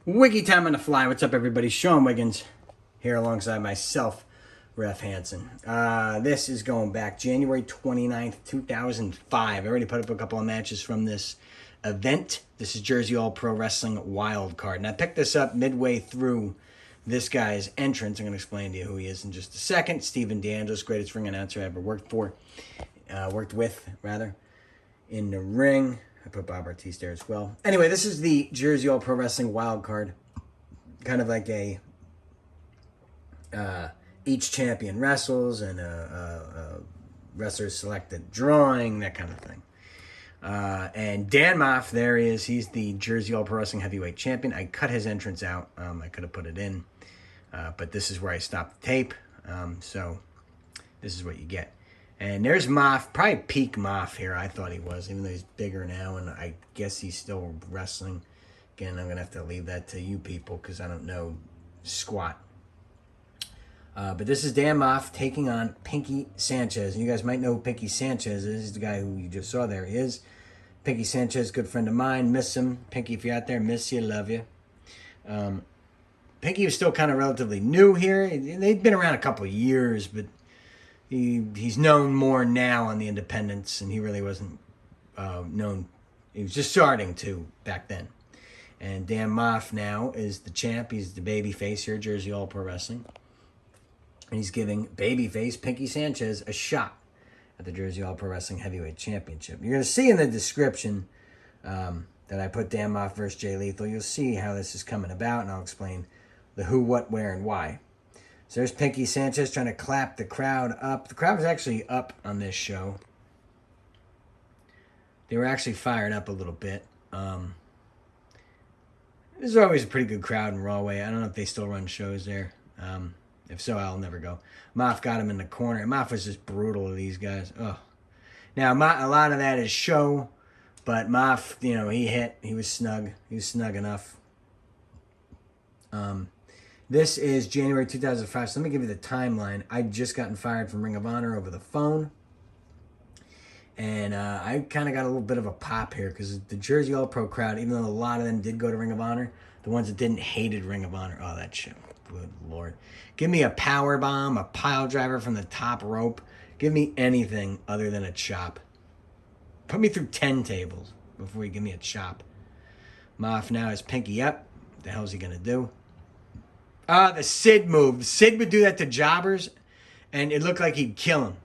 Wiki time on the fly. What's up, everybody? Sean Wiggins here alongside myself, Ref Hanson. This is going back January 29th, 2005. I already put up a couple of matches from this event. This is Jersey All Pro Wrestling Wild Card. And I picked this up midway through this guy's entrance. I'm going to explain to you who he is in just a second. Steven DeAngelis, greatest ring announcer I ever worked with, in the ring. I put Bob Ortiz there as well. Anyway, this is the Jersey All Pro Wrestling Wild Card. Kind of like a each champion wrestles and a wrestler selected drawing, that kind of thing. And Dan Maff, there he is. He's the Jersey All Pro Wrestling Heavyweight Champion. I cut his entrance out. I could have put it in. But this is where I stopped the tape. So this is what you get. And there's Maff, probably peak Maff here, I thought he was, even though he's bigger now, and I guess he's still wrestling. Again, I'm going to have to leave that to you people because I don't know squat. But this is Dan Maff taking on Pinkie Sanchez. And you guys might know who Pinkie Sanchez is. He's the guy who you just saw there. He is. Pinkie Sanchez, good friend of mine. Miss him. Pinkie, if you're out there, miss you, love you. Pinkie was still kind of relatively new here. They'd been around a couple of years, but he's known more now on the independents, and he really wasn't known. He was just starting to back then. And Dan Maff now is the champ. He's the baby face here at Jersey All Pro Wrestling. And he's giving babyface Pinkie Sanchez a shot at the Jersey All Pro Wrestling Heavyweight Championship. You're going to see in the description that I put Dan Maff versus Jay Lethal. You'll see how this is coming about, and I'll explain the who, what, where, and why. So there's Pinkie Sanchez trying to clap the crowd up. The crowd was actually up on this show. They were actually fired up a little bit. This is always a pretty good crowd in Rahway. I don't know if they still run shows there. If so, I'll never go. Maff got him in the corner. Maff was just brutal to these guys. Oh. Now, a lot of that is show, but Maff, he hit. He was snug. He was snug enough. This is January 2005, so let me give you the timeline. I'd just gotten fired from Ring of Honor over the phone, and I kind of got a little bit of a pop here because the Jersey All Pro crowd, even though a lot of them did go to Ring of Honor, the ones that didn't hated Ring of Honor. Oh, that shit. Good Lord. Give me a power bomb, a pile driver from the top rope. Give me anything other than a chop. Put me through 10 tables before you give me a chop. Maff now has Pinkie up. What the hell is he going to do? The Sid move. Sid would do that to jobbers, and it looked like he'd kill him.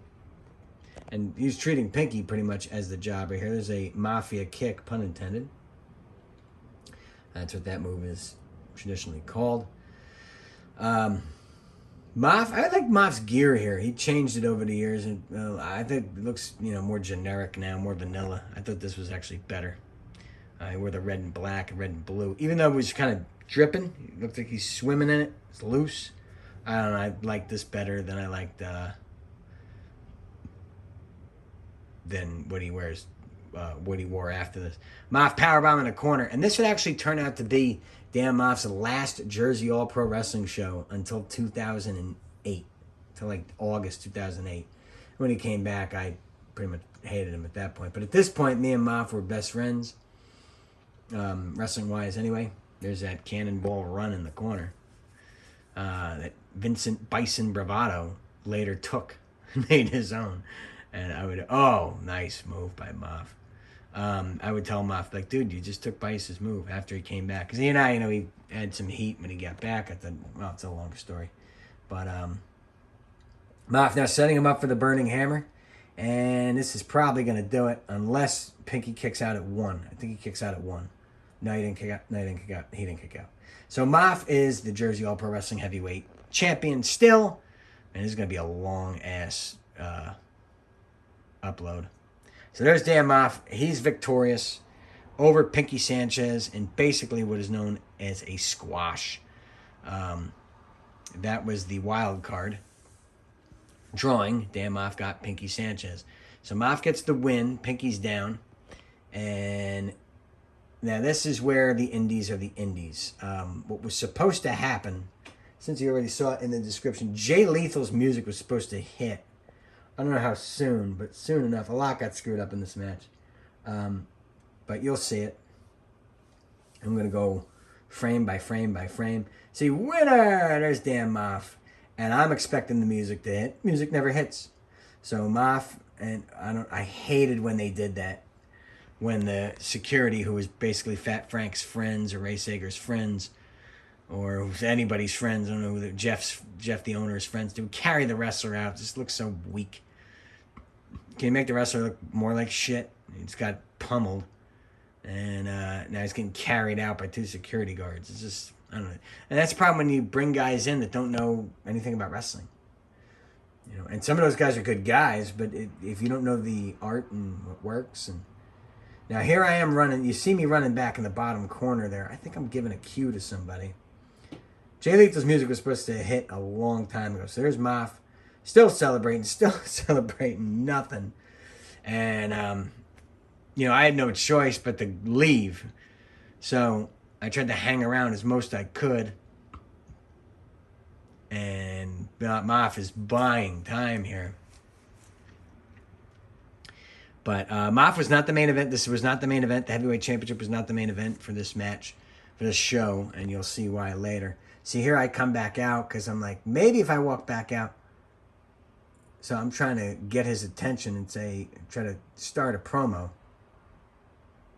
And he was treating Pinkie pretty much as the jobber here. There's a mafia kick, pun intended. That's what that move is traditionally called. Maff, I like Maff's gear here. He changed it over the years, and I think it looks more generic now, more vanilla. I thought this was actually better. He wore the red and black, red and blue, even though it was kind of dripping. It looked like he's swimming in it. It's loose. I don't know. I like this better than I liked than what he wears. What he wore after this. Maff powerbomb in the corner, and this would actually turn out to be Dan Maff's last Jersey All Pro Wrestling show until 2008, until like August 2008. When he came back, I pretty much hated him at that point. But at this point, me and Maff were best friends, wrestling wise anyway. There's that cannonball run in the corner that Vincent Bison Bravado later took, made his own. And I would, nice move by Maff. I would tell Maff, like, dude, you just took Bice's move after he came back. Because he had some heat when he got back. I thought, well, it's a long story. But Maff now setting him up for the Burning Hammer. And this is probably going to do it unless Pinkie kicks out at 1. I think he kicks out at 1. No, he didn't kick out. He didn't kick out. So Maff is the Jersey All Pro Wrestling Heavyweight Champion still. And this is going to be a long-ass upload. So there's Dan Maff. He's victorious over Pinkie Sanchez in basically what is known as a squash. That was the wild card drawing. Dan Maff got Pinkie Sanchez. So Maff gets the win. Pinkie's down. And now this is where the indies are the indies. What was supposed to happen, since you already saw it in the description, Jay Lethal's music was supposed to hit. I don't know how soon, but soon enough. A lot got screwed up in this match. But you'll see it. I'm going to go frame by frame by frame. See, winner! There's Dan Maff. And I'm expecting the music to hit. Music never hits. So Maff, and I hated when they did that. When the security, who was basically Fat Frank's friends or Ray Sager's friends, or who's anybody's friends, I don't know who Jeff the owner's friends, to carry the wrestler out. It just looks so weak. Can you make the wrestler look more like shit? He's got pummeled. And now he's getting carried out by 2 security guards. It's just, I don't know. And that's the problem when you bring guys in that don't know anything about wrestling. You know, and some of those guys are good guys, but if you don't know the art and what works. And now here I am running. You see me running back in the bottom corner there. I think I'm giving a cue to somebody. Jay Lethal's music was supposed to hit a long time ago. So there's Maff, still celebrating nothing. And, you know, I had no choice but to leave. So I tried to hang around as most I could. And Maff is buying time here. But Maff was not the main event. This was not the main event. The heavyweight championship was not the main event for this match, for this show. And you'll see why later. See, here I come back out because I'm like, maybe if I walk back out. So I'm trying to get his attention and try to start a promo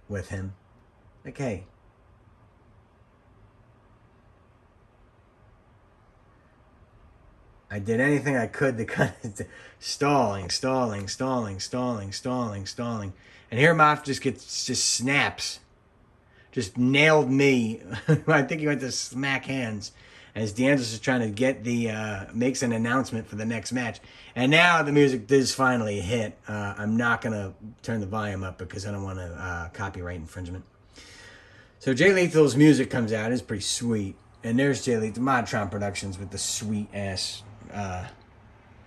with him. Like, hey. I did anything I could to kind of stalling. And here Maff just snaps. Just nailed me. I think he went to smack hands. As D'Angelo's is trying to makes an announcement for the next match. And now the music does finally hit. I'm not going to turn the volume up because I don't want to copyright infringement. So Jay Lethal's music comes out. It's pretty sweet. And there's Jay Lethal, Modtron Productions with the sweet-ass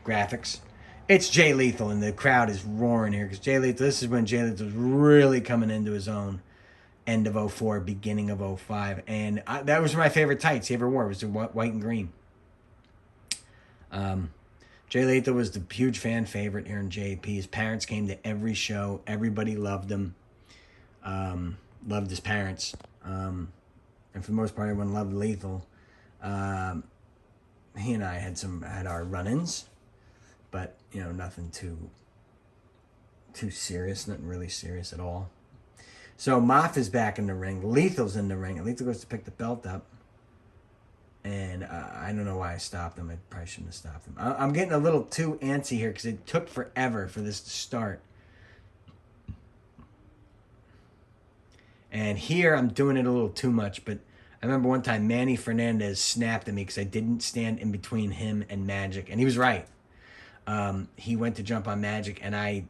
graphics. It's Jay Lethal, and the crowd is roaring here because Jay Lethal, this is when Jay Lethal was really coming into his own. End of 04, beginning of 05. And that was my favorite tights he ever wore, was the white and green. Jay Lethal was the huge fan favorite here in JAP. His parents came to every show. Everybody loved him. Loved his parents. And for the most part, everyone loved Lethal. He and I had our run-ins, but you know, nothing too serious, nothing really serious at all. So Maff is back in the ring. Lethal's in the ring. And Lethal goes to pick the belt up. And I don't know why I stopped him. I probably shouldn't have stopped him. I'm getting a little too antsy here because it took forever for this to start. And here I'm doing it a little too much. But I remember one time Manny Fernandez snapped at me because I didn't stand in between him and Magic. And he was right. He went to jump on Magic and I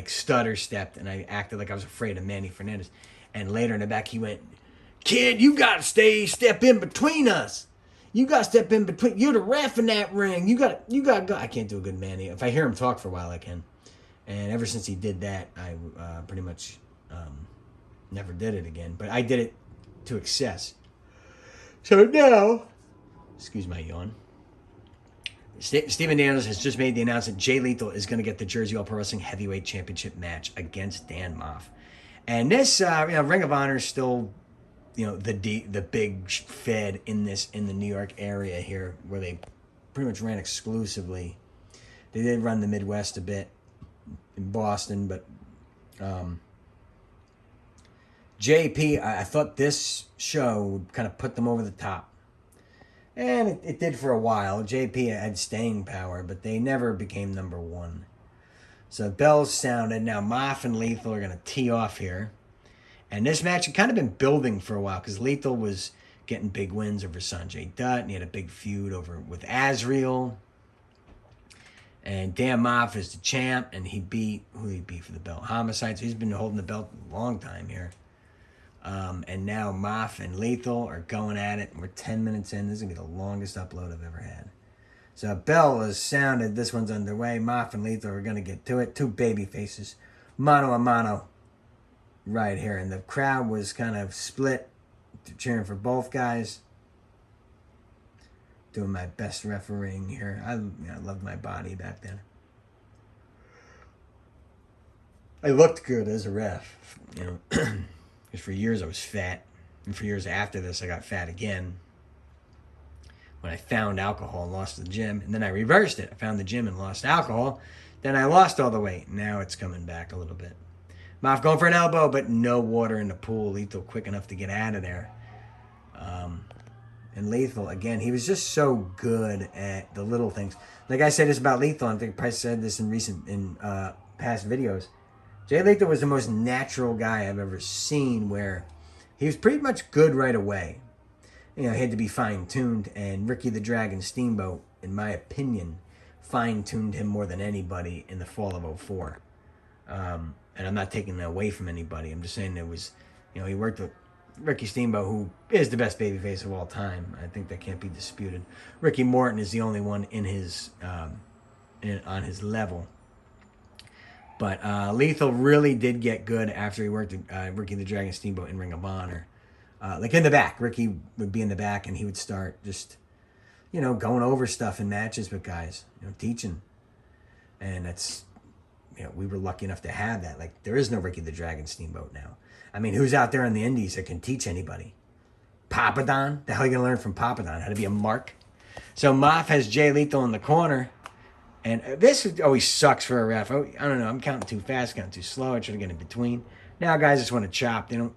stutter stepped and I acted like I was afraid of Manny Fernandez. And later in the back he went, "Kid, you got to step in between us. You got to step in between. You're the ref in that ring. You got to go." I can't do a good Manny. If I hear him talk for a while, I can. And ever since he did that, I pretty much never did it again. But I did it to excess. So now, excuse my yawn. Steven Daniels has just made the announcement Jay Lethal is going to get the Jersey All Pro Wrestling Heavyweight Championship match against Dan Maff. And this, Ring of Honor is still, the big fed in the New York area here, where they pretty much ran exclusively. They did run the Midwest a bit in Boston, but JP, I thought this show would kind of put them over the top. And it did for a while. JP had staying power, but they never became number one. So bells sounded. Now Maff and Lethal are going to tee off here. And this match had kind of been building for a while because Lethal was getting big wins over Sanjay Dutt. And he had a big feud with Azriel. And Dan Maff is the champ. And he beat, who he beat for the belt? Homicide. So he's been holding the belt a long time here. And now Maff and Lethal are going at it. We're 10 minutes in. This is going to be the longest upload I've ever had. So a bell has sounded. This one's underway. Maff and Lethal are going to get to it. Two baby faces. Mano a mano. Right here. And the crowd was kind of split. Cheering for both guys. Doing my best refereeing here. I loved my body back then. I looked good as a ref. Because for years I was fat. And for years after this, I got fat again when I found alcohol and lost the gym. And then I reversed it. I found the gym and lost alcohol. Then I lost all the weight. Now it's coming back a little bit. Maff going for an elbow, but no water in the pool. Lethal quick enough to get out of there. And Lethal, again, he was just so good at the little things. Like I said this about Lethal, I think Price said this in past videos. Jay Lethal was the most natural guy I've ever seen, where he was pretty much good right away. You know, he had to be fine-tuned, and Ricky the Dragon Steamboat, in my opinion, fine-tuned him more than anybody in the fall of 2004. And I'm not taking that away from anybody. I'm just saying it was, you know, he worked with Ricky Steamboat, who is the best babyface of all time. I think that can't be disputed. Ricky Morton is the only one in his on his level. But Lethal really did get good after he worked with Ricky the Dragon Steamboat in Ring of Honor. Like in the back. Ricky would be in the back, and he would start just, you know, going over stuff in matches with guys, you know, teaching. And that's, you know, we were lucky enough to have that. Like, there is no Ricky the Dragon Steamboat now. I mean, who's out there in the indies that can teach anybody? Papadon? The hell are you going to learn from Papadon? How to be a mark? So Maff has Jay Lethal in the corner. And this always sucks for a ref. I don't know. I'm counting too fast, counting too slow. I should have got in between. Now guys just want to chop. They don't.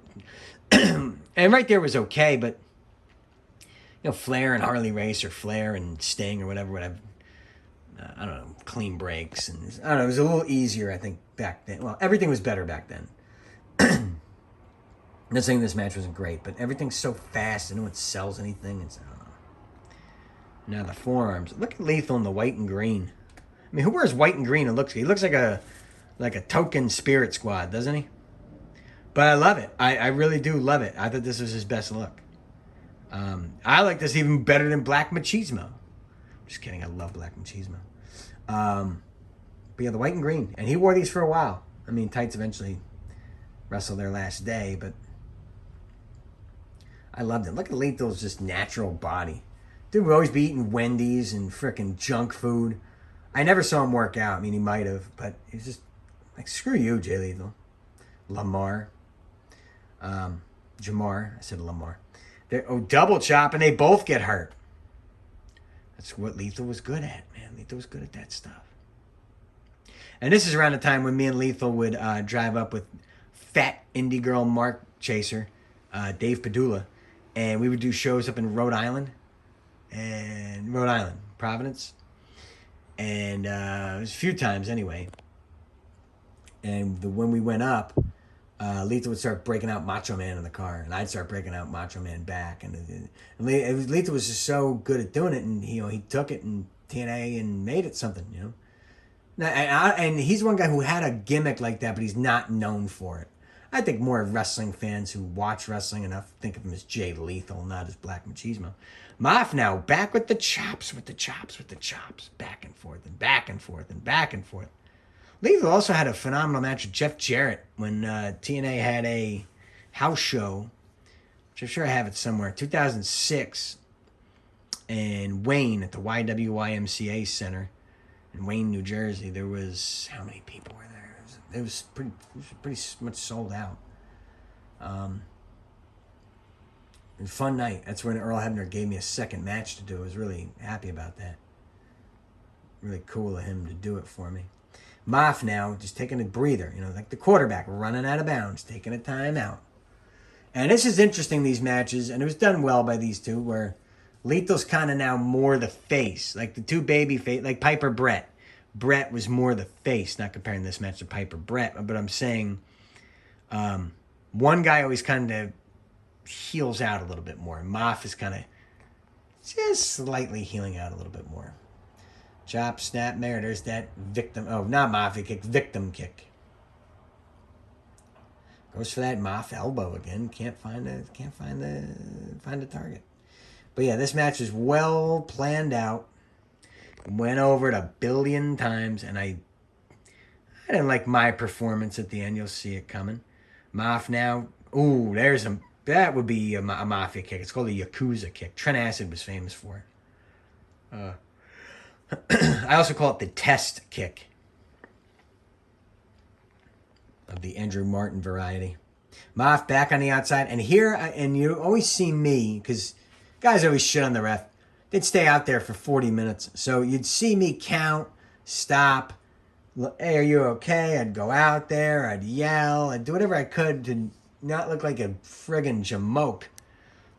And right there was okay, but you know, Flair and Harley Race, or Flair and Sting, or whatever would have, I don't know, clean breaks, and I don't know. It was a little easier, I think, back then. Well, everything was better back then. I'm not saying this match wasn't great, but everything's so fast and no one sells anything. It's, I don't know. Now the forearms. Look at Lethal in the white and green. I mean, who wears white and green? He looks like a token Spirit Squad, doesn't he? But I love it. I really do love it. I thought this was his best look. I like this even better than Black Machismo. Just kidding. I love Black Machismo. But yeah, the white and green. And he wore these for a while. I mean, tights eventually wrestled their last day, but I loved it. Look at Lethal's just natural body. Dude would always be eating Wendy's and frickin' junk food. I never saw him work out. I mean, he might have, but he's just like, screw you, Jay Lethal. Lamar. Jamar. I said Lamar. Double chop, and they both get hurt. That's what Lethal was good at, man. Lethal was good at that stuff. And this is around the time when me and Lethal would drive up with fat indie girl Mark Chaser, Dave Padula, and we would do shows up in Rhode Island, Providence. And it was a few times anyway. And when we went up, Lethal would start breaking out Macho Man in the car, and I'd start breaking out Macho Man back. And Lethal was just so good at doing it, and he took it in TNA and made it something, you know. And he's one guy who had a gimmick like that, but he's not known for it. I think more wrestling fans who watch wrestling enough think of him as Jay Lethal, not as Black Machismo. Maff now back with the chops, back and forth and back and forth and back and forth. Lethal also had a phenomenal match with Jeff Jarrett when TNA had a house show, which I'm sure I have it somewhere, 2006, in Wayne at the YWYMCA Center in Wayne, New Jersey. There was, how many people were there? It was pretty much sold out. Fun night. That's when Earl Hebner gave me a second match to do. I was really happy about that. Really cool of him to do it for me. Maff now just taking a breather, like the quarterback running out of bounds, taking a time out. And this is interesting, these matches, and it was done well by these two, where Lethal's kind of now more the face, like the two baby face, like Piper Brett. Brett was more the face, not comparing this match to Piper Brett, but I'm saying one guy always kind of heals out a little bit more. Maff is kind of just slightly healing out a little bit more. Chop, snap, there. There's that victim. Oh, not Mafia kick, victim kick. Goes for that Maff elbow again. Can't find the target. But yeah, this match is well planned out. Went over it 1 billion times, and I didn't like my performance at the end. You'll see it coming. Maff now. Ooh, that would be a Mafia kick. It's called a Yakuza kick. Trent Acid was famous for it. I also call it the test kick of the Andrew Martin variety. Maff back on the outside. And here, and you always see me, because guys always shit on the ref. They'd stay out there for 40 minutes. So you'd see me count, stop. Hey, are you okay? I'd go out there. I'd yell. I'd do whatever I could to not look like a friggin' jamoke.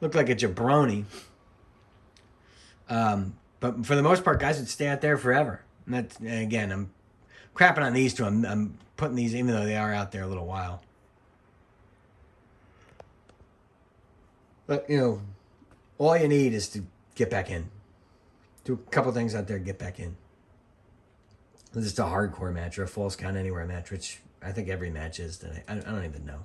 Look like a jabroni. But for the most part, guys would stay out there forever. And that's, again, I'm crapping on these two. I'm putting these, even though they are out there a little while. But, you know, all you need is to get back in. Do a couple things out there, get back in. This is a hardcore match or a false count anywhere match, which I think every match is today. I don't even know.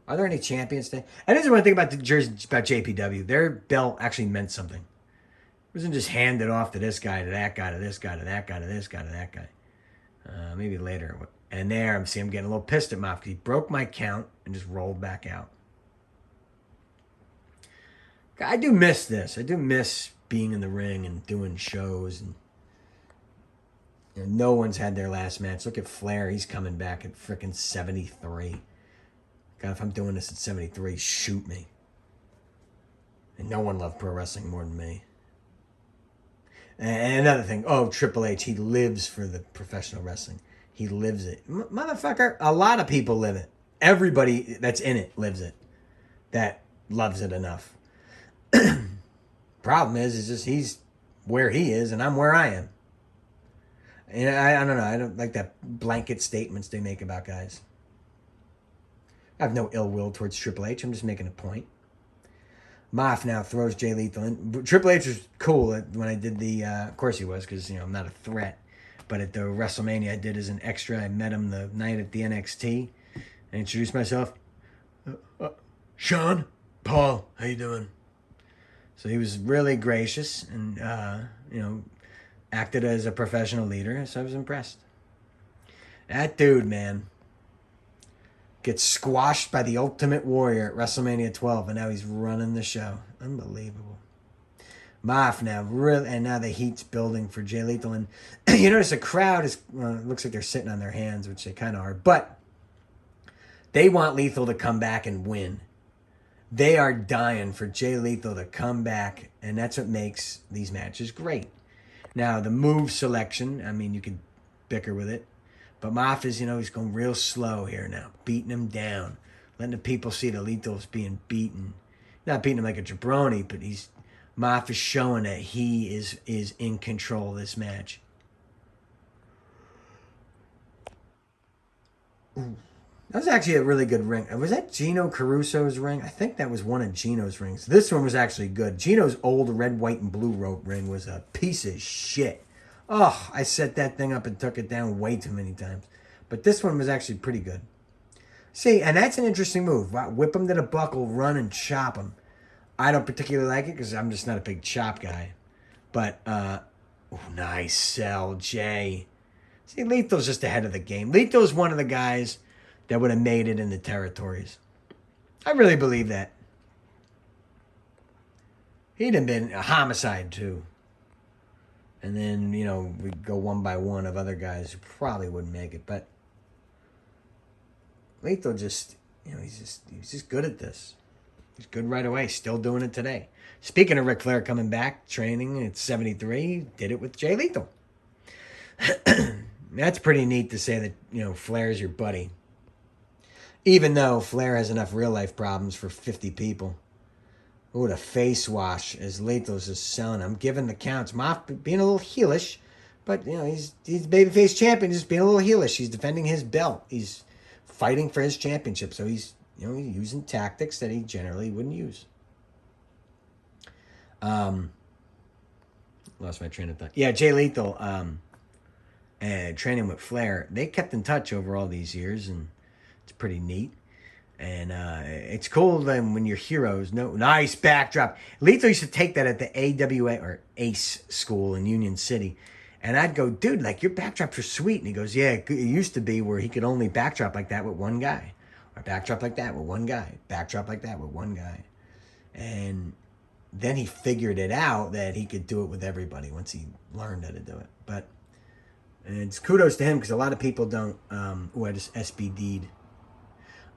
Are there any champions today? I just want to think about the jersey, about JPW. Their belt actually meant something. It wasn't just handed off to this guy, to that guy, to this guy, to that guy, to this guy, to that guy. Maybe later. And there, I'm getting a little pissed at Maff because he broke my count and just rolled back out. I do miss this. I do miss being in the ring and doing shows. And you know, no one's had their last match. Look at Flair. He's coming back at freaking 73. God, if I'm doing this at 73, shoot me. And no one loved pro wrestling more than me. And another thing, Triple H, he lives for the professional wrestling. He lives it. Motherfucker, a lot of people live it. Everybody that's in it lives it. That loves it enough. Problem is just he's where he is and I'm where I am. And I don't know. I don't like that blanket statements they make about guys. I have no ill will towards Triple H. I'm just making a point. Maff now throws Jay Lethal in. Triple H was cool when I did the... of course he was, because, you know, I'm not a threat. But at the WrestleMania I did as an extra, I met him the night at the NXT. I introduced myself. Sean, Paul, how you doing? So he was really gracious and, you know, acted as a professional leader. So I was impressed. That dude, man, gets squashed by the Ultimate Warrior at WrestleMania 12, and now he's running the show. Unbelievable. Maff now, really, and now the heat's building for Jay Lethal. And you notice the crowd is, well, it looks like they're sitting on their hands, which they kind of are, but they want Lethal to come back and win. They are dying for Jay Lethal to come back, and that's what makes these matches great. Now, the move selection, I mean, you could bicker with it. But Maff is, you know, he's going real slow here now. Beating him down. Letting the people see that Lethal's being beaten. Not beating him like a jabroni, but Maff is showing that he is in control of this match. Ooh. That was actually a really good ring. Was that Gino Caruso's ring? I think that was one of Gino's rings. This one was actually good. Gino's old red, white, and blue rope ring was a piece of shit. Oh, I set that thing up and took it down way too many times. But this one was actually pretty good. See, and that's an interesting move. Whip him to the buckle, run and chop him. I don't particularly like it because I'm just not a big chop guy. But, nice sell, Jay. See, Lethal's just ahead of the game. Lethal's one of the guys that would have made it in the territories. I really believe that. He'd have been a homicide, too. And then, you know, we'd go one by one of other guys who probably wouldn't make it. But Lethal just, you know, he's just good at this. He's good right away. Still doing it today. Speaking of Ric Flair coming back, training at 73, did it with Jay Lethal. That's pretty neat to say that, you know, Flair's your buddy. Even though Flair has enough real-life problems for 50 people. Ooh, the face wash as Lethal's just selling. I'm giving the counts. Maff being a little heelish, but, you know, he's babyface champion, just being a little heelish. He's defending his belt. He's fighting for his championship, so he's, you know, he's using tactics that he generally wouldn't use. Lost my train of thought. Yeah, Jay Lethal, training with Flair, they kept in touch over all these years, and it's pretty neat. And it's cool then when your heroes know. Nice backdrop. Lethal used to take that at the AWA or ACE school in Union City. And I'd go, dude, like, your backdrops are sweet. And he goes, yeah, it used to be where he could only backdrop like that with one guy. Or backdrop like that with one guy. Backdrop like that with one guy. And then he figured it out that he could do it with everybody once he learned how to do it. But it's kudos to him because a lot of people don't. I just SBD'd.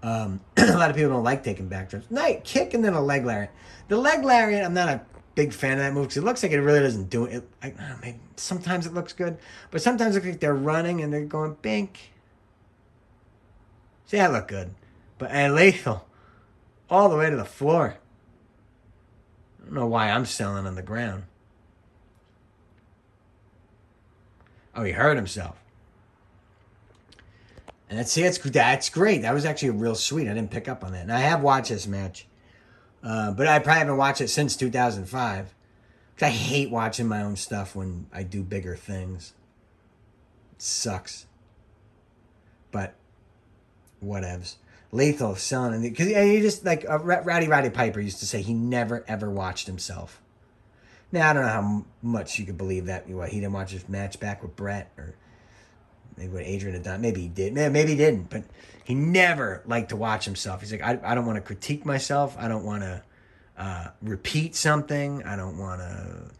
A lot of people don't like taking backdrops. Night kick and then a leg lariat. The leg lariat, I'm not a big fan of that move because it looks like it really doesn't do it. I don't know, maybe sometimes it looks good, but sometimes it looks like they're running and they're going bink. See, that looked good. But lethal. All the way to the floor. I don't know why I'm selling on the ground. Oh, he hurt himself. And that's great. That was actually real sweet. I didn't pick up on that. And I have watched this match. But I probably haven't watched it since 2005. Because I hate watching my own stuff when I do bigger things. It sucks. But, whatevs. Lethal selling. Because he just, like, Roddy Piper used to say he never, ever watched himself. Now, I don't know how much you could believe that. What, he didn't watch his match back with Brett or maybe what Adrian had done. Maybe he did. Maybe he didn't. But he never liked to watch himself. He's like, I don't want to critique myself. I don't want to repeat something. I don't want to...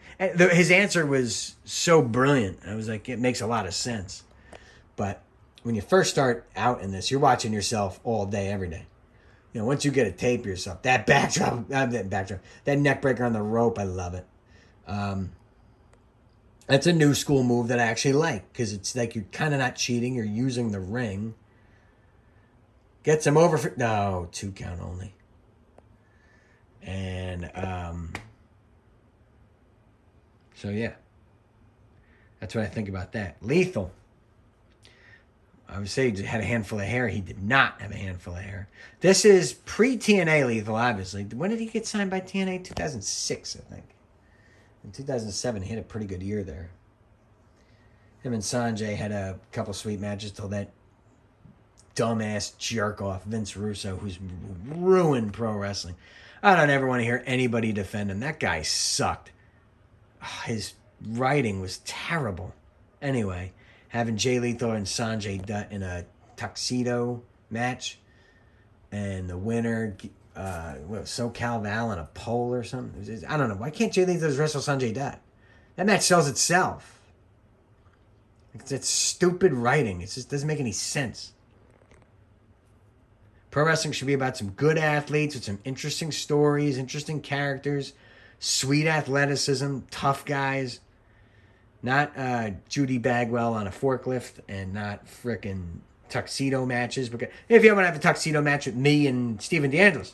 His answer was so brilliant. I was like, it makes a lot of sense. But when you first start out in this, you're watching yourself all day, every day. You know, once you get a tape yourself, that neck breaker on the rope, I love it. That's a new school move that I actually like because it's like you're kind of not cheating. You're using the ring. Gets him over for... No, 2 count only. And, so, yeah. That's what I think about that. Lethal. I would say he had a handful of hair. He did not have a handful of hair. This is pre-TNA Lethal, obviously. When did he get signed by TNA? 2006, I think. In 2007, he had a pretty good year there. Him and Sanjay had a couple sweet matches till that dumbass jerk-off, Vince Russo, who's ruined pro wrestling. I don't ever want to hear anybody defend him. That guy sucked. His writing was terrible. Anyway, having Jay Lethal and Sanjay Dutt in a tuxedo match, and the winner... SoCal Val on a pole or something. I don't know. Why can't Jay Lethal wrestle Sanjay Dutt? That match sells itself. It's stupid writing. It just doesn't make any sense. Pro wrestling should be about some good athletes with some interesting stories, interesting characters, sweet athleticism, tough guys. Not Judy Bagwell on a forklift and not frickin' tuxedo matches. Because if you want to have a tuxedo match with me and Steven DeAngelis,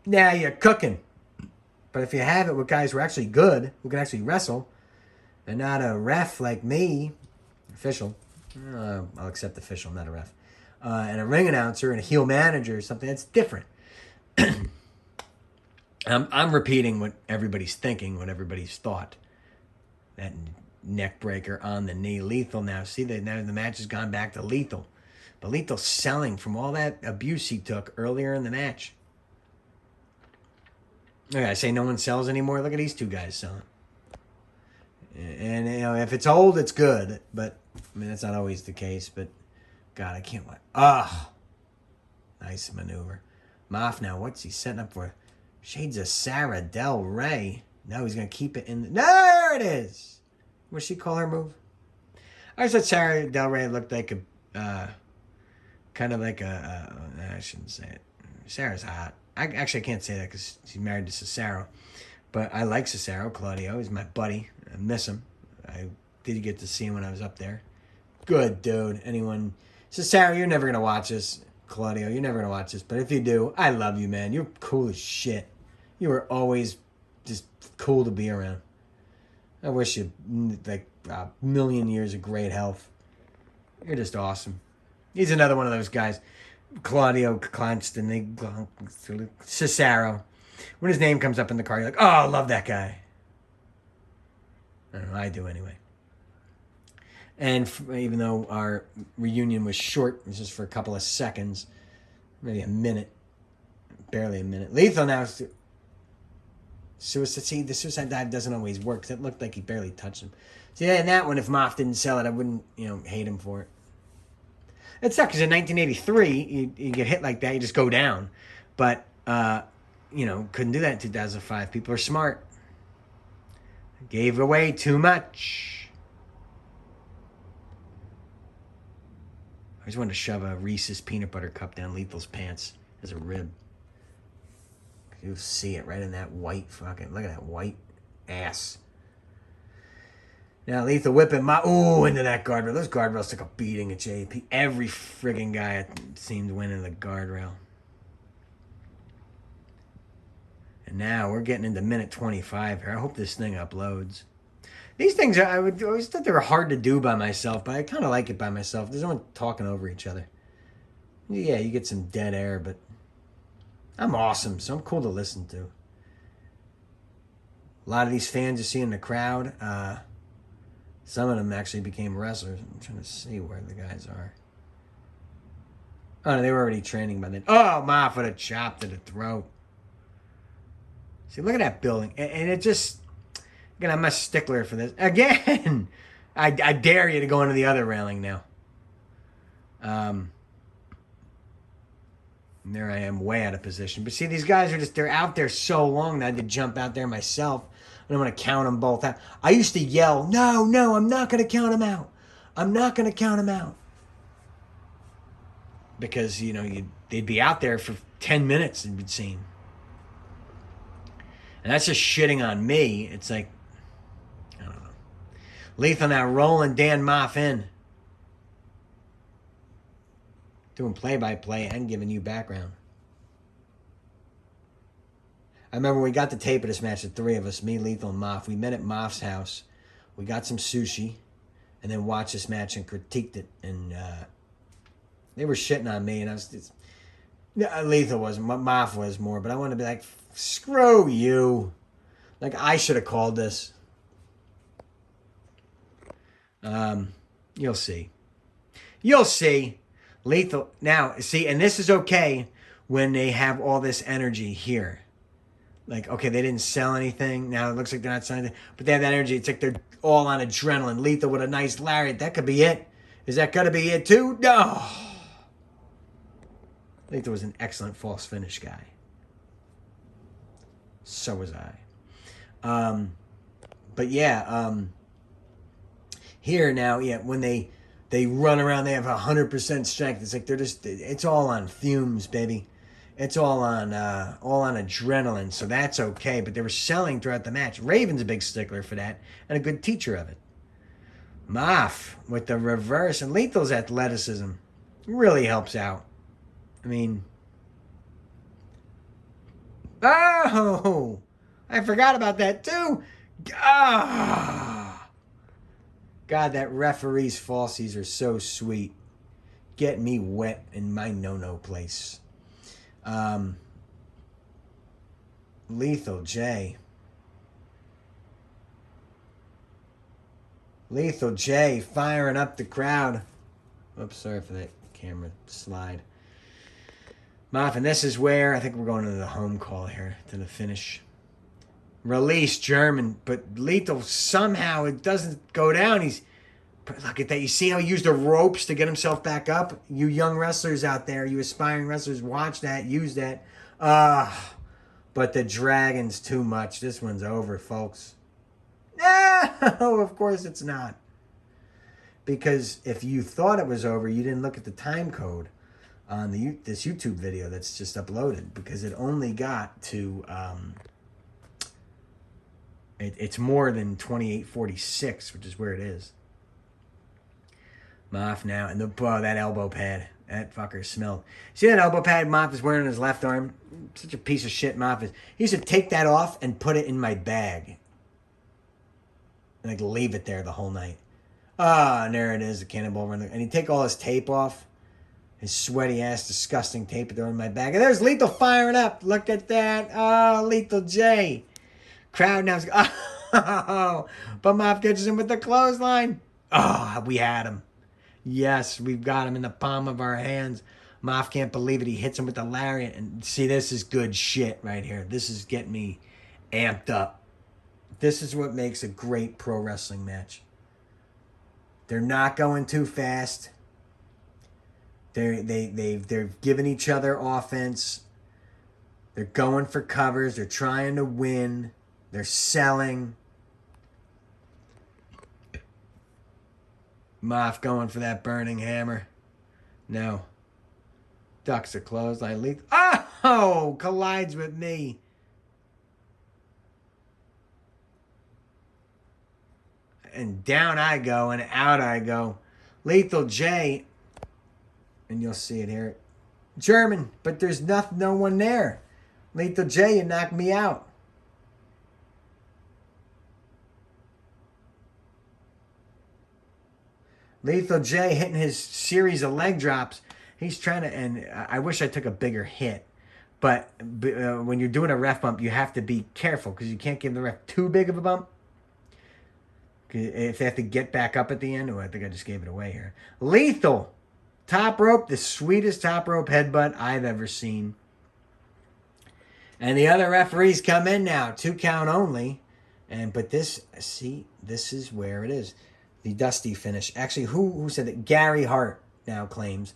now you're cooking. But if you have it with guys who are actually good, who can actually wrestle, and not a ref like me, official, I'll accept official, not a ref, and a ring announcer and a heel manager or something, that's different. I'm repeating what everybody's thinking, what everybody's thought. That neck breaker on the knee, Lethal now. See, now the match has gone back to Lethal. But Lethal's selling from all that abuse he took earlier in the match. Okay, I say no one sells anymore. Look at these two guys selling. And, you know, if it's old, it's good. But, I mean, that's not always the case. But, God, I can't wait. Nice maneuver. Maff now, what's he setting up for? Shades of Sarah Del Rey. No, he's going to keep it in. No, there it is. What'd she call her move? I thought Sarah Del Rey looked like a, kind of like I shouldn't say it. Sarah's hot. I can't say that because she's married to Cesaro. But I like Cesaro. Claudio, he's my buddy. I miss him. I did get to see him when I was up there. Good dude. Anyone... Cesaro, you're never going to watch this. Claudio, you're never going to watch this. But if you do, I love you, man. You're cool as shit. You were always just cool to be around. I wish you, like, a million years of great health. You're just awesome. He's another one of those guys. Claudio constantly, Cesaro. When his name comes up in the car, you're like, oh, I love that guy. I don't know, I do anyway. And even though our reunion was short, it was just for a couple of seconds, maybe a minute, barely a minute. Lethal now, suicide. See, the suicide dive doesn't always work because it looked like he barely touched him. See, in that one, if Maff didn't sell it, I wouldn't, hate him for it. It sucks because in 1983, you get hit like that, you just go down. But, couldn't do that in 2005. People are smart. Gave away too much. I just wanted to shove a Reese's peanut butter cup down Lethal's pants as a rib. You'll see it right in that white fucking... Look at that white ass. Now Lethal whipping into that guardrail. Those guardrails took a beating at JP. Every friggin' guy seemed winning the guardrail. And now we're getting into minute 25 here. I hope this thing uploads. These things, I always thought they were hard to do by myself, but I kind of like it by myself. There's no one talking over each other. Yeah, you get some dead air, but I'm awesome, so I'm cool to listen to. A lot of these fans you see in the crowd, some of them actually became wrestlers. I'm trying to see where the guys are. Oh, no, they were already training by then. Oh, Maff with a chop to the throat. See, look at that building. And it just... Again, I'm a stickler for this. Again! I dare you to go into the other railing now. And there I am, way out of position. But see, these guys are just... They're out there so long that I had to jump out there myself. And I'm going to count them both out. I used to yell, no, I'm not going to count them out. I'm not going to count them out. Because, you know, they'd be out there for 10 minutes, it would seem. And that's just shitting on me. It's like, I don't know. Lethal now rolling Dan Maff in. Doing play-by-play and giving you background. I remember we got the tape of this match, the three of us, me, Lethal, and Maff. We met at Maff's house. We got some sushi and then watched this match and critiqued it. And they were shitting on me. And I was... Lethal wasn't. Maff was more. But I wanted to be like... Screw you. Like, I should have called this. You'll see. You'll see. Lethal. Now, see, and this is okay when they have all this energy here. Like, okay, they didn't sell anything. Now it looks like they're not selling anything. But they have that energy. It's like they're all on adrenaline. Lethal with a nice lariat. That could be it. Is that going to be it too? No. Lethal was an excellent false finish guy. So was I. But yeah, here now, yeah, when they run around, they have 100% strength. It's like it's all on fumes, baby. It's all on adrenaline, so that's okay. But they were selling throughout the match. Raven's a big stickler for that and a good teacher of it. Maff with the reverse, and Lethal's athleticism really helps out. I mean... Oh! I forgot about that too! Ah! God, that referee's falsies are so sweet. Get me wet in my no-no place. Lethal J. Lethal J firing up the crowd. Oops, sorry for that camera slide. Maff, and this is where I think we're going to the home call here, to the finish. Release German, but Lethal somehow it doesn't go down. Look at that. You see how he used the ropes to get himself back up? You young wrestlers out there, you aspiring wrestlers, watch that, use that. But the dragon's too much. This one's over, folks. No, of course it's not. Because if you thought it was over, you didn't look at the time code on this YouTube video that's just uploaded, because it only got to it's more than 28:46, which is where it is. Maff now, and that elbow pad, that fucker smelled. See that elbow pad Maff is wearing on his left arm? Such a piece of shit Maff is. He used to take that off and put it in my bag, and like leave it there the whole night. And there it is, the cannonball run, and he'd take all his tape off. His sweaty ass, disgusting tape there in my bag. And there's Lethal firing up. Look at that. Oh, Lethal J. Crowd now. Oh, but Maff catches him with the clothesline. Oh, we had him. Yes, we've got him in the palm of our hands. Maff can't believe it. He hits him with the lariat. And see, this is good shit right here. This is getting me amped up. This is what makes a great pro wrestling match. They're not going too fast. They're giving each other offense. They're going for covers. They're trying to win. They're selling. Maff going for that burning hammer. No. Ducks are clothesline. Lethal. Oh! Collides with me. And down I go and out I go. Lethal J. And you'll see it here. German, but there's no one there. Lethal J, you knocked me out. Lethal J hitting his series of leg drops. He's trying to, and I wish I took a bigger hit. But when you're doing a ref bump, you have to be careful because you can't give the ref too big of a bump. If they have to get back up at the end, I think I just gave it away here. Lethal, top rope, the sweetest top rope headbutt I've ever seen. And the other referees come in now, 2 count only. But this is where it is. The Dusty finish. Actually, who said that? Gary Hart now claims.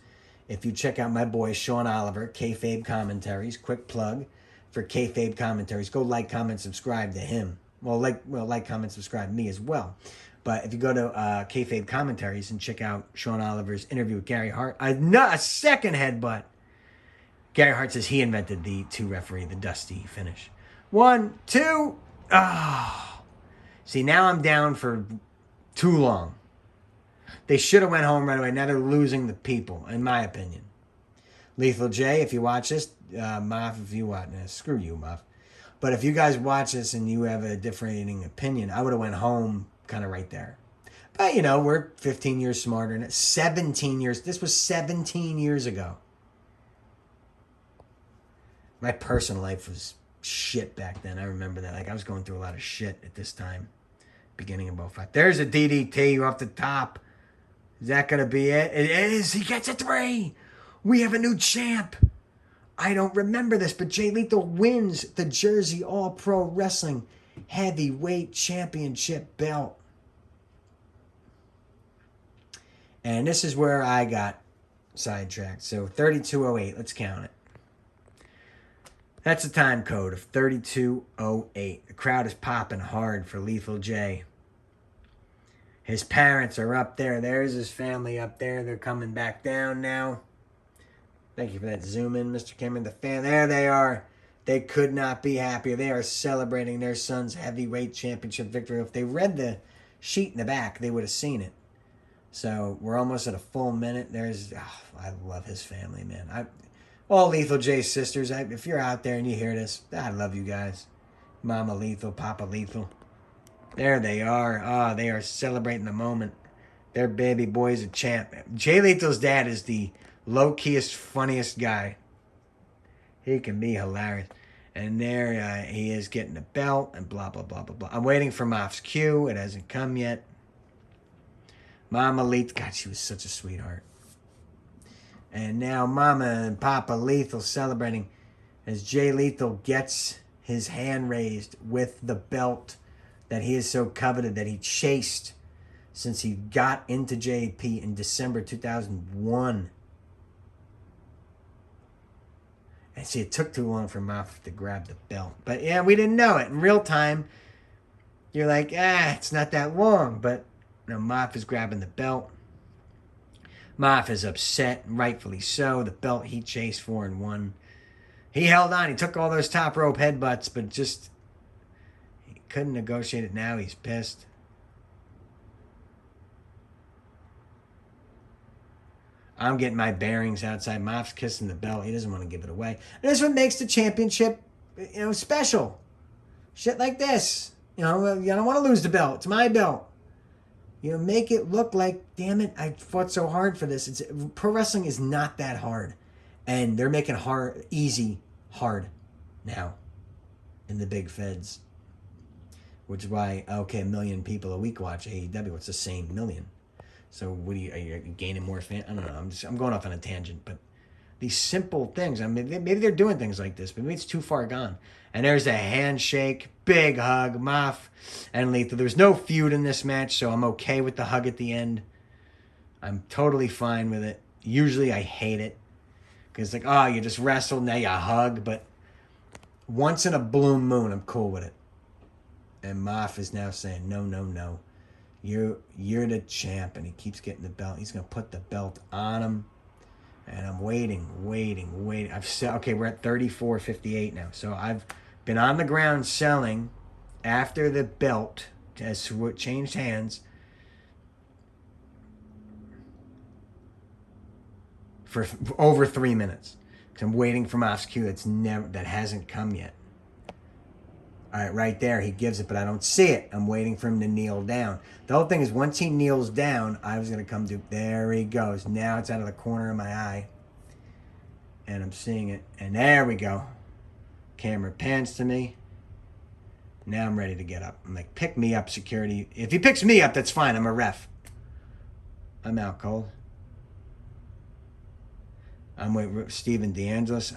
If you check out my boy Sean Oliver, Kayfabe Commentaries, quick plug for Kayfabe Commentaries. Go like, comment, subscribe to him. Like, comment, subscribe to me as well. But if you go to Kayfabe Commentaries and check out Sean Oliver's interview with Gary Hart, a second headbutt. Gary Hart says he invented the 2 referee, the Dusty finish. 1, 2. Oh. See, now I'm down for too long. They should have went home right away. Now they're losing the people, in my opinion. Lethal J, if you watch this, Maff, if you watch this, screw you, Maff. But if you guys watch this and you have a differing opinion, I would have went home kind of right there. But, we're 15 years smarter than it. 17 years. This was 17 years ago. My personal life was shit back then. I remember that. I was going through a lot of shit at this time. Beginning of 05. There's a DDT off the top. Is that going to be it? It is. He gets a 3. We have a new champ. I don't remember this, but Jay Lethal wins the Jersey All-Pro Wrestling Heavyweight Championship belt. And this is where I got sidetracked. So 32:08. Let's count it. That's the time code of 32:08. The crowd is popping hard for Lethal J. His parents are up there. There's his family up there. They're coming back down now. Thank you for that zoom in, Mr. Cameron. The fan, there they are. They could not be happier. They are celebrating their son's heavyweight championship victory. If they read the sheet in the back, they would have seen it. So we're almost at a full minute. I love his family, man. All Lethal J's sisters, if you're out there and you hear this, I love you guys. Mama Lethal, Papa Lethal. There they are. Oh, they are celebrating the moment. Their baby boy's a champ. Jay Lethal's dad is the low-keyest, funniest guy. He can be hilarious. And there he is getting the belt and blah, blah, blah, blah, blah. I'm waiting for Moff's cue. It hasn't come yet. Mama Lethal. God, she was such a sweetheart. And now Mama and Papa Lethal celebrating as Jay Lethal gets his hand raised with the belt that he is so coveted, that he chased since he got into JAP in December 2001. And see, it took too long for Maff to grab the belt. But yeah, we didn't know it. In real time, you're like, it's not that long. But Maff is grabbing the belt. Maff is upset, rightfully so. The belt he chased for and won. He held on. He took all those top rope headbutts, but just he couldn't negotiate it now. He's pissed. I'm getting my bearings outside. Moff's kissing the belt. He doesn't want to give it away. And that's what makes the championship, special. Shit like this. You don't want to lose the belt. It's my belt. Make it look like, damn it, I fought so hard for this. Pro wrestling is not that hard. And they're making easy hard now in the big feds. Which is why, a million people a week watch AEW. It's the same million. So are you gaining more fans? I don't know. I'm going off on a tangent, but these simple things. I mean, maybe they're doing things like this, but maybe it's too far gone. And there's a handshake, big hug, Maff and Lethal. There's no feud in this match, so I'm okay with the hug at the end. I'm totally fine with it. Usually I hate it because you just wrestled, now you hug. But once in a blue moon, I'm cool with it. And Maff is now saying, no. You're the champ, and he keeps getting the belt. He's going to put the belt on him. And I'm waiting. I've said, okay, we're at 34.58 now. So I've been on the ground selling after the belt has changed hands for over 3 minutes. Because I'm waiting for Moff's cue that hasn't come yet. All right, right there, he gives it, but I don't see it. I'm waiting for him to kneel down. The whole thing is, once he kneels down, I was going to come to, there he goes. Now it's out of the corner of my eye. And I'm seeing it. And there we go. Camera pans to me. Now I'm ready to get up. I'm like, pick me up, security. If he picks me up, that's fine. I'm a ref. I'm out cold. I'm with Steven DeAngelis.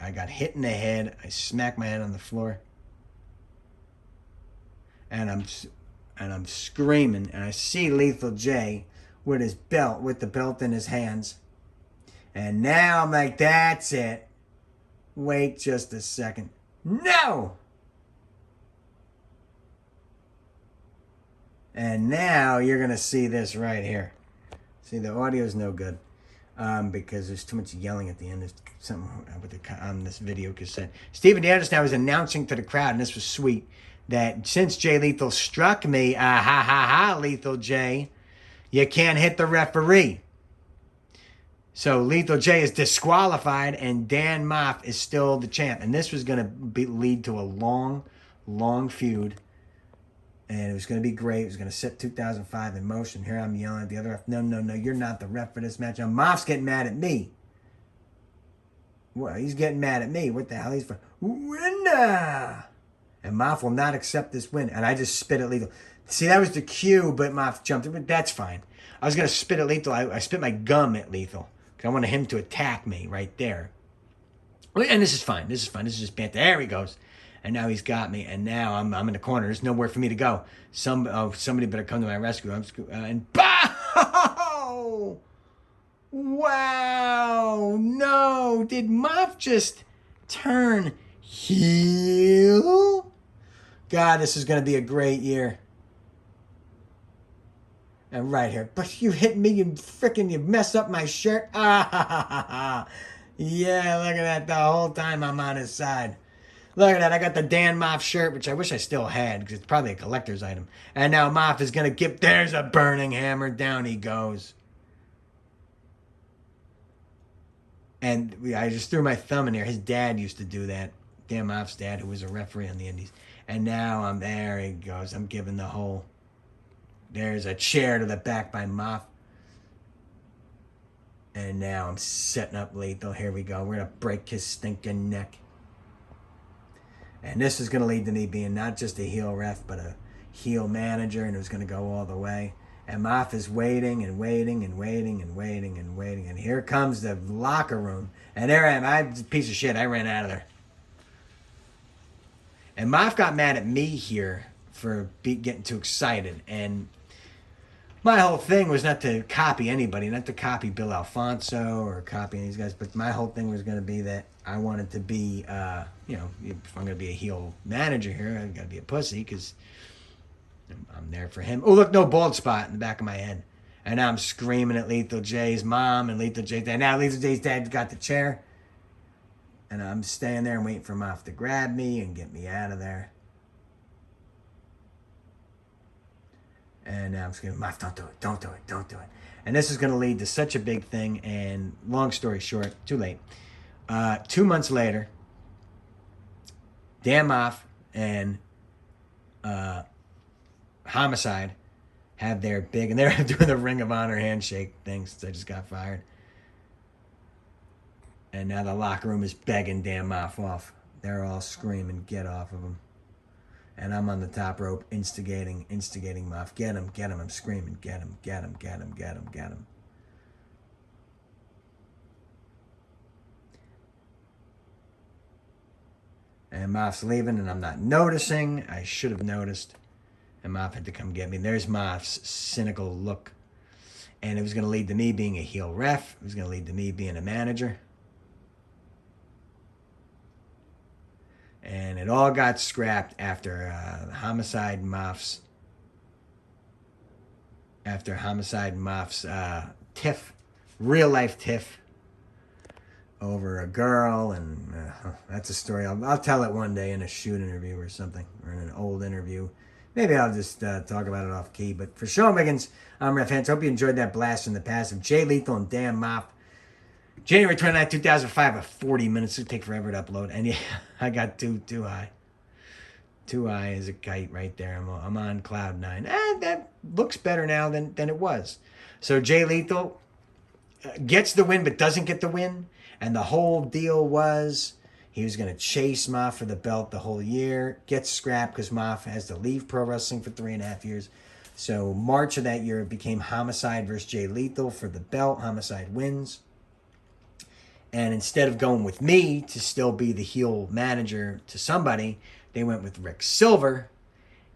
I got hit in the head. I smacked my head on the floor. And I'm screaming, and I see Lethal J with the belt in his hands. And now I'm like, that's it. Wait just a second. No! And now you're going to see this right here. See, the audio's no good because there's too much yelling at the end. There's something on this video cassette. Steven DeAngelis now is announcing to the crowd, and this was sweet, that since Jay Lethal struck me, Lethal J, you can't hit the referee. So Lethal J is disqualified, and Dan Maff is still the champ. And this was going to lead to a long, long feud. And it was going to be great. It was going to set 2005 in motion. Here I'm yelling at the other ref, no, you're not the ref for this match. Now Maff's getting mad at me. Well, he's getting mad at me. What the hell? He's for winner. And Maff will not accept this win. And I just spit at Lethal. See, that was the cue, but Maff jumped in. But that's fine. I was going to spit at Lethal. I spit my gum at Lethal. Because I wanted him to attack me right there. And this is fine. This is just banter. There he goes. And now he's got me. And now I'm in the corner. There's nowhere for me to go. Somebody better come to my rescue. And bow! Wow! No! Did Maff just turn heel? God, this is going to be a great year. And right here. But you hit me, you messed up my shirt. Yeah, look at that. The whole time I'm on his side. Look at that. I got the Dan Maff shirt, which I wish I still had, because it's probably a collector's item. And now Maff is going to give... There's a burning hammer. Down he goes. And I just threw my thumb in there. His dad used to do that. Dan Maff's dad, who was a referee on the Indies. And now there he goes. I'm giving the whole... There's a chair to the back by Maff. And now I'm setting up Lethal. Here we go. We're going to break his stinking neck. And this is going to lead to me being not just a heel ref, but a heel manager, and it was going to go all the way. And Maff is waiting and waiting and waiting and waiting and waiting. And here comes the locker room. And there I am. I'm a piece of shit. I ran out of there. And Maff got mad at me here for getting too excited. And my whole thing was not to copy anybody, not to copy Bill Alfonso or copy any of these guys, but my whole thing was going to be that I wanted to be, if I'm going to be a heel manager here, I've got to be a pussy because I'm there for him. Oh, look, no bald spot in the back of my head. And now I'm screaming at Lethal J's mom and Lethal J's dad. Now Lethal J's dad got the chair. And I'm staying there and waiting for Maff to grab me and get me out of there. And now I'm screaming, Maff, don't do it, don't do it, don't do it. And this is going to lead to such a big thing. And long story short, too late. 2 months later, Dan Maff and Homicide have their big, and they're doing the Ring of Honor handshake thing since I just got fired. And now the locker room is begging Dan Maff off. They're all screaming, get off of him. And I'm on the top rope instigating Maff. Get him, I'm screaming, get him. And Maff's leaving, and I'm not noticing. I should have noticed. And Maff had to come get me. There's Maff's cynical look. And it was going to lead to me being a heel ref. It was going to lead to me being a manager. And it all got scrapped after Homicide Maff's tiff, real life tiff over a girl, and that's a story. I'll tell it one day in a shoot interview or something, or in an old interview. Maybe I'll just talk about it off key. But for Sean Wiggins, I'm Ref Hanson. Hope you enjoyed that blast from the past of Jay Lethal and Dan Maff. January 29, 2005, at 40 minutes. It'll take forever to upload. And yeah, I got too high. Too high as a kite right there. I'm on cloud 9. That looks better now than it was. So Jay Lethal gets the win but doesn't get the win. And the whole deal was he was going to chase Maff for the belt the whole year. Gets scrapped because Maff has to leave pro wrestling for 3.5 years. So March of that year, it became Homicide versus Jay Lethal for the belt. Homicide wins. And instead of going with me to still be the heel manager to somebody, they went with Rick Silver.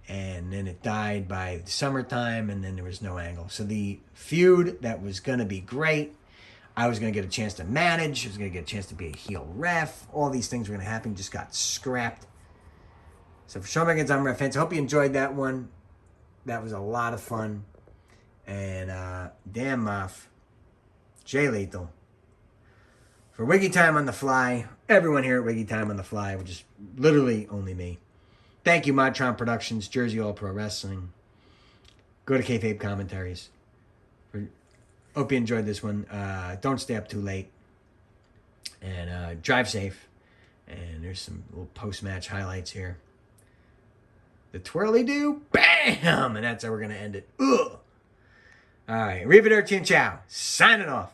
And then it died by the summertime, and then there was no angle. So the feud that was going to be great, I was going to get a chance to manage. I was going to get a chance to be a heel ref. All these things were going to happen. Just got scrapped. So for Sean Wiggins, I'm Ref Hanson. Hope you enjoyed that one. That was a lot of fun. And Dan Maff, Jay Lethal. For Wiggy Time on the Fly, everyone here at Wiggy Time on the Fly, which is literally only me. Thank you, Modtron Productions, Jersey All Pro Wrestling. Go to Kayfabe Commentaries. Hope you enjoyed this one. Don't stay up too late. And drive safe. And there's some little post-match highlights here. The twirly-do, bam! And that's how we're going to end it. Ugh. All right, arrivederci and ciao. Signing off.